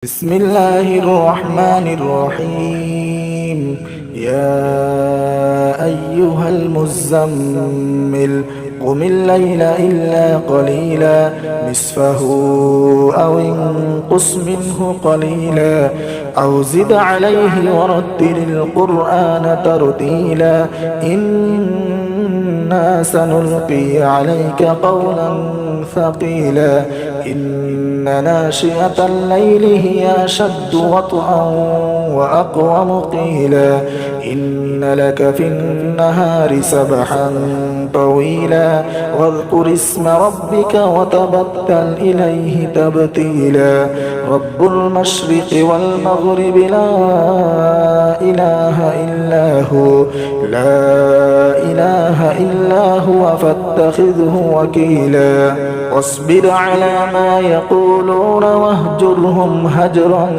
بسم الله الرحمن الرحيم. يا أيها المزمل قم الليل إلا قليلا نصفه أو انقص منه قليلا أو زد عليه ورتل القرآن ترتيلا إنا سنلقي عليك قولا ثقيلا إن ناشئة الليل هي أشد وطئا وأقوم قيلا إن لك في النهار سبحا طويلا واذكر اسم ربك وتبتل إليه تبتيلا رب المشرق والمغرب لا إله إلا هو فاتخذه وكيلا واصبر على ما يقولون واهجرهم هجرا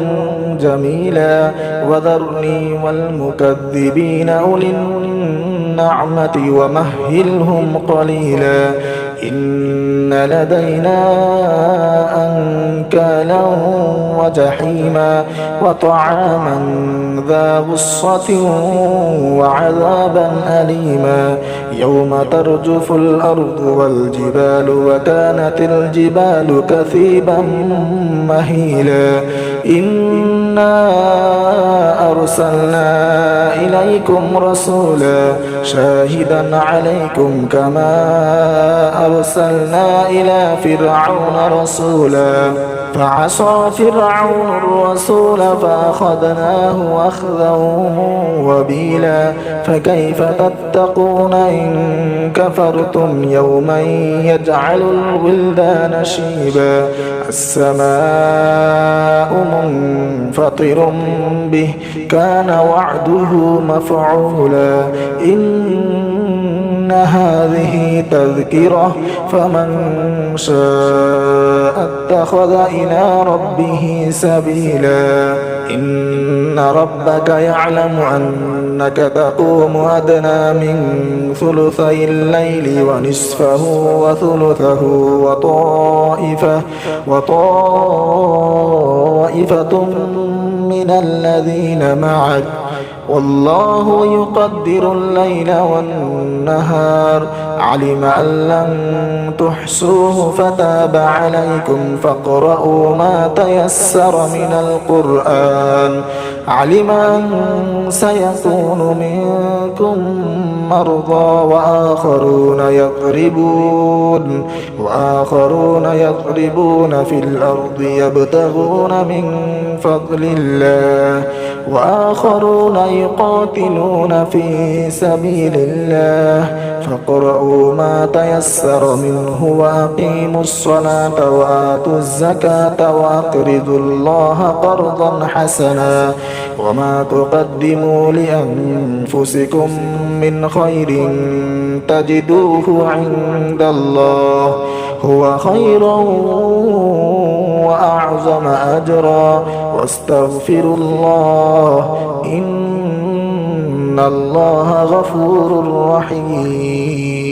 جميلا وذرني والمكذبين أولي النعمة ومهلهم قليلا إن لدينا أنكالا وجحيما وطعاما ذا غصة وعذابا أليما يوم ترجف الأرض والجبال وكانت الجبال كثيبا مهيلا إنا أرسلنا إليكم رسولا شاهدا عليكم كما أرسلنا إلى فرعون رسولا فعصى فرعون الرسول فأخذناه أخذا وبيلا فكيف تتقون إن كفرتم يوما يجعل الولدان شيبا السماء منفطر به كان وعده مفعولا إن هذه تذكرة فمن شاء اتخذ إلى ربه سبيلا إن ربك يعلم أنك تقوم أدنى من ثلثي الليل ونصفه وثلثه وطائفة من الذين معك والله يقدر الليل والنهار علم أن لن تحصوه فتاب عليكم فاقرؤوا ما تيسر من القرآن علم أن سيكون منكم مرضى وآخرون يضربون في الأرض يبتغون من فضل الله وآخرون يقاتلون في سبيل الله فاقرؤوا ما تيسر منه وأقيموا الصلاة وآتوا الزكاة وأقرضوا الله قرضا حسنا وما تقدموا لأنفسكم من خير تجدوه عند الله هو خيرا وأعظم أجرا واستغفروا الله إن الله غفور رحيم.